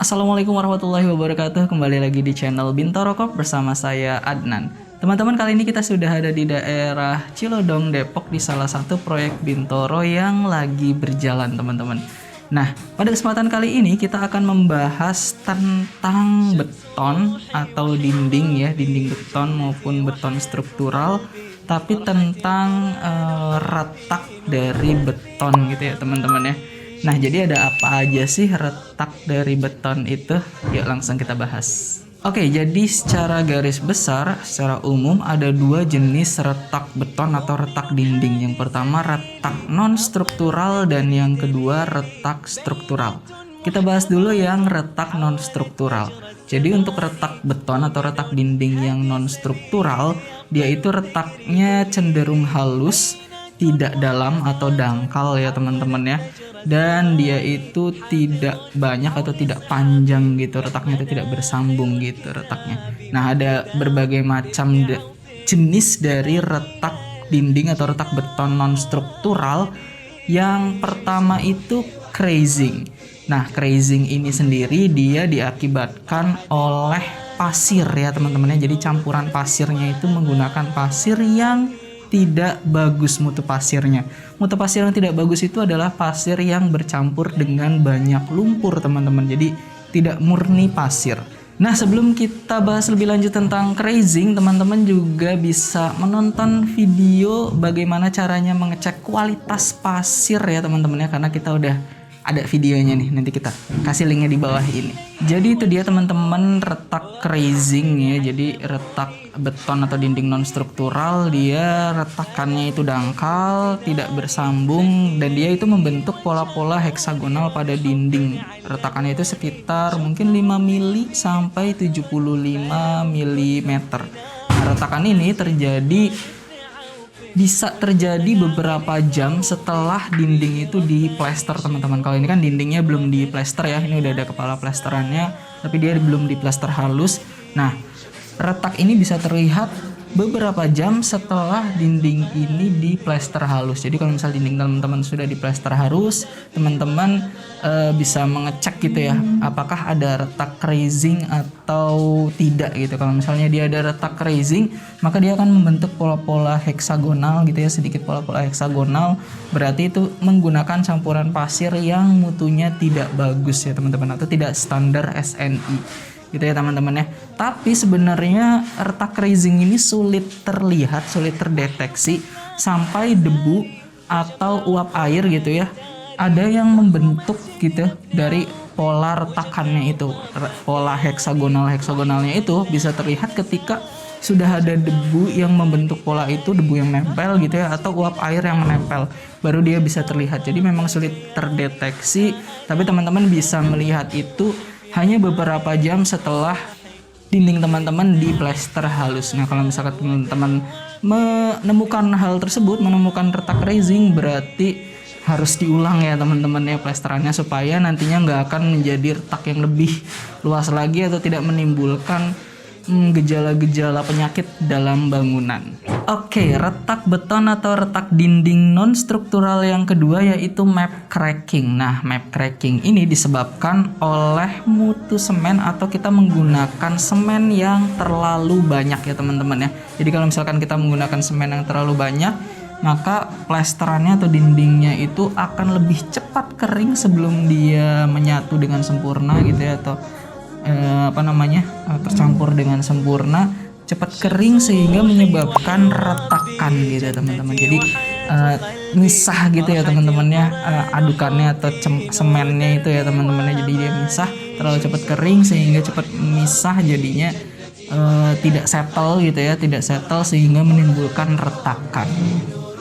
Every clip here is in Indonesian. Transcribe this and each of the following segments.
Assalamualaikum warahmatullahi wabarakatuh. Kembali lagi di channel Bintoro Corp bersama saya Adnan. Teman-teman, kali ini kita sudah ada di daerah Cilodong, Depok, di salah satu proyek Bintoro yang lagi berjalan, teman-teman. Nah, pada kesempatan kali ini kita akan membahas tentang beton atau dinding ya, dinding beton maupun beton struktural, tapi tentang retak dari beton gitu ya, teman-teman ya. Nah, jadi ada apa aja sih retak dari beton itu? Yuk langsung kita bahas. Oke, jadi secara garis besar, secara umum ada dua jenis retak beton atau retak dinding. Yang pertama retak non-struktural dan yang kedua retak struktural. Kita bahas dulu yang retak non-struktural. Jadi untuk retak beton atau retak dinding yang non-struktural, dia itu retaknya cenderung halus, tidak dalam atau dangkal ya teman-teman ya. Dan dia itu tidak banyak atau tidak panjang gitu, retaknya itu tidak bersambung gitu retaknya. Nah, ada berbagai macam jenis dari retak dinding atau retak beton non-struktural. Yang pertama itu crazing. Nah, crazing ini sendiri dia diakibatkan oleh pasir ya teman-teman ya. Jadi campuran pasirnya itu menggunakan pasir yang tidak bagus mutu pasirnya. Mutu pasir yang tidak bagus itu adalah pasir yang bercampur dengan banyak lumpur, teman-teman. Jadi tidak murni pasir. Nah, sebelum kita bahas lebih lanjut tentang crazing, teman-teman juga bisa menonton video bagaimana caranya mengecek kualitas pasir ya teman-teman ya, karena kita udah ada videonya nih, nanti kita kasih linknya di bawah ini. Jadi itu dia teman-teman retak crazing ya. Jadi retak beton atau dinding non struktural, dia retakannya itu dangkal, tidak bersambung, dan dia itu membentuk pola-pola heksagonal pada dinding. Retakannya itu sekitar mungkin 5 mili sampai 75 mm. Nah, retakan ini bisa terjadi beberapa jam setelah dinding itu diplester, teman-teman. Kalau ini kan dindingnya belum diplester ya, ini udah ada kepala plesterannya tapi dia belum diplester halus. Nah, retak ini bisa terlihat beberapa jam setelah dinding ini diplester halus. Jadi kalau misal dinding teman-teman sudah diplester halus, teman-teman bisa mengecek gitu ya, apakah ada retak crazing atau tidak gitu. Kalau misalnya dia ada retak crazing, maka dia akan membentuk pola-pola heksagonal gitu ya, sedikit pola-pola heksagonal. Berarti itu menggunakan campuran pasir yang mutunya tidak bagus ya teman-teman, atau tidak standar SNI gitu ya teman-teman ya. Tapi sebenarnya retak crazing ini sulit terlihat, sulit terdeteksi sampai debu atau uap air gitu ya ada yang membentuk gitu dari pola retakannya itu. Pola heksagonalnya itu bisa terlihat ketika sudah ada debu yang membentuk pola itu, debu yang nempel gitu ya, atau uap air yang menempel, baru dia bisa terlihat. Jadi memang sulit terdeteksi, tapi teman-teman bisa melihat itu hanya beberapa jam setelah dinding teman-teman diplester halus. Nah, kalau misalkan teman-teman menemukan hal tersebut, menemukan retak crazing, berarti harus diulang ya teman-teman ya plesterannya, supaya nantinya nggak akan menjadi retak yang lebih luas lagi atau tidak menimbulkan gejala-gejala penyakit dalam bangunan. Oke, retak beton atau retak dinding non-struktural yang kedua yaitu map cracking. Nah, map cracking ini disebabkan oleh mutu semen atau kita menggunakan semen yang terlalu banyak ya teman-teman ya. Jadi kalau misalkan kita menggunakan semen yang terlalu banyak, maka plesterannya atau dindingnya itu akan lebih cepat kering sebelum dia menyatu dengan sempurna gitu ya, atau tercampur dengan sempurna, cepat kering sehingga menyebabkan retakan gitu ya teman-teman. Jadi misah gitu ya teman-teman ya, adukannya atau semennya itu ya teman-teman ya. Jadi dia misah, terlalu cepat kering sehingga cepat misah, jadinya tidak settle gitu ya, tidak settle sehingga menimbulkan retakan.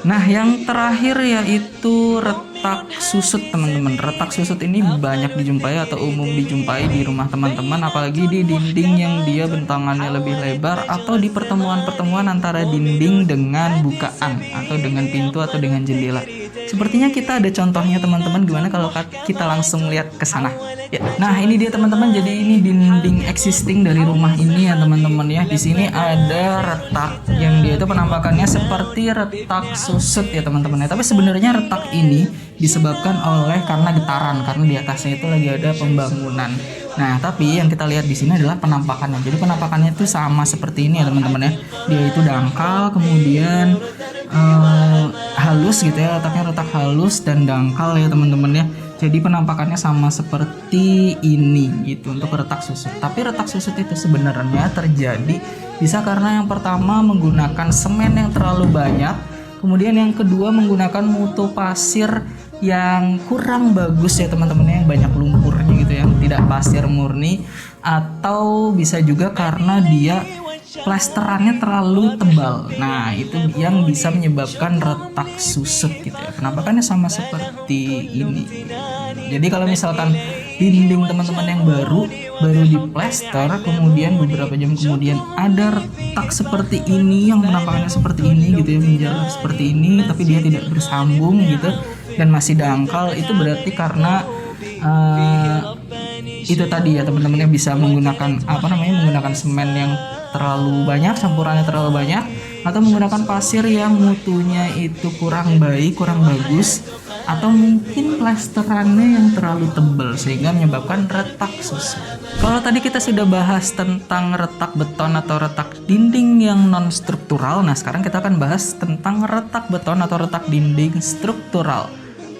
Nah, yang terakhir yaitu retak susut teman-teman. Retak susut ini banyak dijumpai atau umum dijumpai di rumah teman-teman, apalagi di dinding yang dia bentangannya lebih lebar atau di pertemuan-pertemuan antara dinding dengan bukaan atau dengan pintu atau dengan jendela. Sepertinya kita ada contohnya teman-teman, gimana kalau kita langsung lihat ke sana? Ya. Nah, ini dia teman-teman. Jadi ini dinding existing dari rumah ini ya teman-teman ya. Di sini ada retak yang dia itu penampakannya seperti retak susut ya teman-teman ya. Tapi sebenarnya retak ini disebabkan karena getaran, karena di atasnya itu lagi ada pembangunan. Nah, tapi yang kita lihat di sini adalah penampakannya. Jadi penampakannya itu sama seperti ini ya teman-teman ya. Dia itu dangkal, kemudian halus gitu ya, letaknya retak halus dan dangkal ya teman-teman ya. Jadi penampakannya sama seperti ini gitu untuk retak susut. Tapi retak susut itu sebenarnya terjadi bisa karena yang pertama menggunakan semen yang terlalu banyak, kemudian yang kedua menggunakan mutu pasir yang kurang bagus ya teman-teman, yang banyak lumpurnya gitu, yang tidak pasir murni, atau bisa juga karena dia plesterannya terlalu tebal. Nah, itu yang bisa menyebabkan retak susut gitu ya. Penampakannya sama seperti ini. Jadi kalau misalkan dinding teman-teman yang baru di plester, kemudian beberapa jam kemudian ada retak seperti ini, yang penampakannya seperti ini gitu ya, menjalar seperti ini, tapi dia tidak bersambung gitu dan masih dangkal, itu berarti karena itu tadi ya teman-teman, bisa menggunakan menggunakan semen yang terlalu banyak, campurannya terlalu banyak, atau menggunakan pasir yang mutunya itu kurang baik, kurang bagus, atau mungkin plesterannya yang terlalu tebal sehingga menyebabkan retak susut. Kalau tadi kita sudah bahas tentang retak beton atau retak dinding yang non struktural, nah sekarang kita akan bahas tentang retak beton atau retak dinding struktural.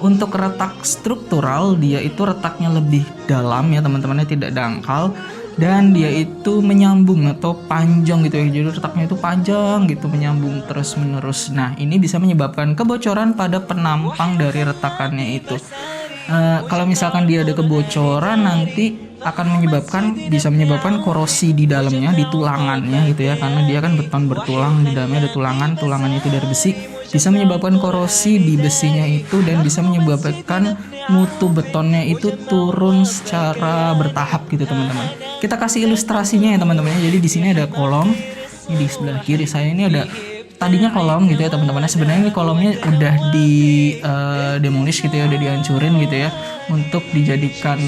Untuk retak struktural, dia itu retaknya lebih dalam ya teman-temannya, tidak dangkal, dan dia itu menyambung atau panjang gitu ya. Jadi retaknya itu panjang gitu, menyambung terus menerus. Nah, ini bisa menyebabkan kebocoran pada penampang dari retakannya itu. Kalau misalkan dia ada kebocoran, nanti akan bisa menyebabkan korosi di dalamnya, di tulangannya gitu ya, karena dia kan beton bertulang, di dalamnya ada tulangannya itu dari besi, bisa menyebabkan korosi di besinya itu dan bisa menyebabkan mutu betonnya itu turun secara bertahap gitu teman-teman. Kita kasih ilustrasinya ya teman-teman. Jadi di sini ada kolom, ini di sebelah kiri saya ini ada tadinya kolom gitu ya teman-teman. Sebenarnya ini kolomnya udah di demolish gitu ya, udah dihancurin gitu ya, untuk dijadikan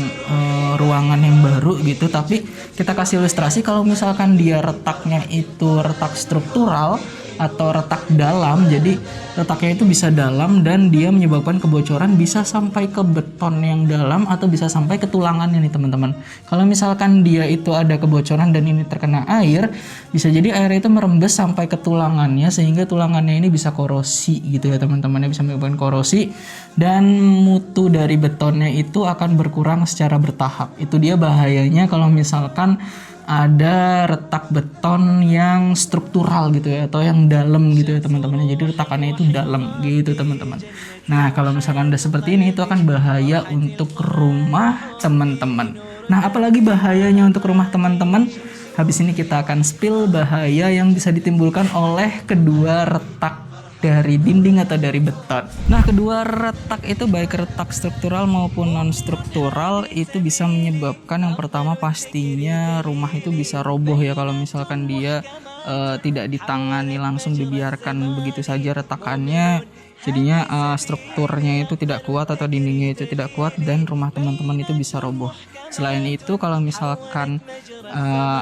ruangan yang baru gitu. Tapi kita kasih ilustrasi kalau misalkan dia retaknya itu retak struktural atau retak dalam, jadi retaknya itu bisa dalam dan dia menyebabkan kebocoran, bisa sampai ke beton yang dalam atau bisa sampai ke tulangannya nih teman-teman. Kalau misalkan dia itu ada kebocoran dan ini terkena air, bisa jadi air itu merembes sampai ke tulangannya sehingga tulangannya ini bisa korosi gitu ya teman-teman, bisa menyebabkan korosi dan mutu dari betonnya itu akan berkurang secara bertahap. Itu dia bahayanya kalau misalkan ada retak beton yang struktural gitu ya, atau yang dalam gitu ya teman-teman. Jadi retakannya itu dalam gitu teman-teman. Nah, kalau misalkan udah seperti ini, itu akan bahaya untuk rumah teman-teman. Nah, apalagi bahayanya untuk rumah teman-teman? Habis ini kita akan spill bahaya yang bisa ditimbulkan oleh kedua retak dari dinding atau dari beton. Nah, kedua retak itu baik retak struktural maupun non struktural itu bisa menyebabkan, yang pertama pastinya rumah itu bisa roboh ya kalau misalkan dia tidak ditangani langsung, dibiarkan begitu saja retakannya. Jadinya strukturnya itu tidak kuat atau dindingnya itu tidak kuat dan rumah teman-teman itu bisa roboh. Selain itu, kalau misalkan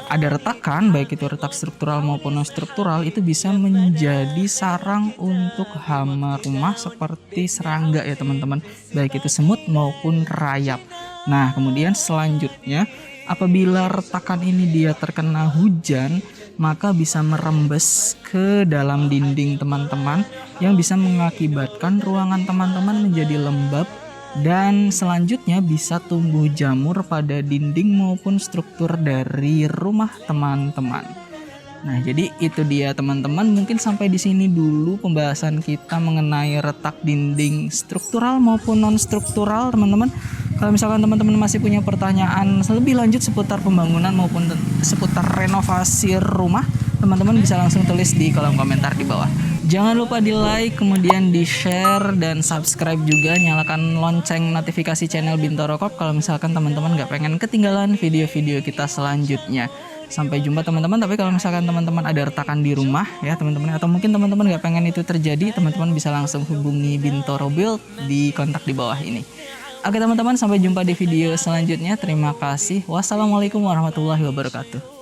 ada retakan, baik itu retak struktural maupun non struktural, itu bisa menjadi sarang untuk hama rumah seperti serangga ya teman-teman, baik itu semut maupun rayap. Nah, kemudian selanjutnya, apabila retakan ini dia terkena hujan, maka bisa merembes ke dalam dinding teman-teman yang bisa mengakibatkan ruangan teman-teman menjadi lembab dan selanjutnya bisa tumbuh jamur pada dinding maupun struktur dari rumah teman-teman. Nah, jadi itu dia teman-teman, mungkin sampai di sini dulu pembahasan kita mengenai retak dinding struktural maupun non struktural teman-teman. Kalau misalkan teman-teman masih punya pertanyaan lebih lanjut seputar pembangunan maupun seputar renovasi rumah, teman-teman bisa langsung tulis di kolom komentar di bawah. Jangan lupa di like, kemudian di share dan subscribe juga, nyalakan lonceng notifikasi channel Bintoro Corp kalau misalkan teman-teman gak pengen ketinggalan video-video kita selanjutnya. Sampai jumpa teman-teman. Tapi kalau misalkan teman-teman ada retakan di rumah ya teman-teman, atau mungkin teman-teman gak pengen itu terjadi, teman-teman bisa langsung hubungi Bintoro Build di kontak di bawah ini. Oke teman-teman, sampai jumpa di video selanjutnya. Terima kasih. Wassalamualaikum warahmatullahi wabarakatuh.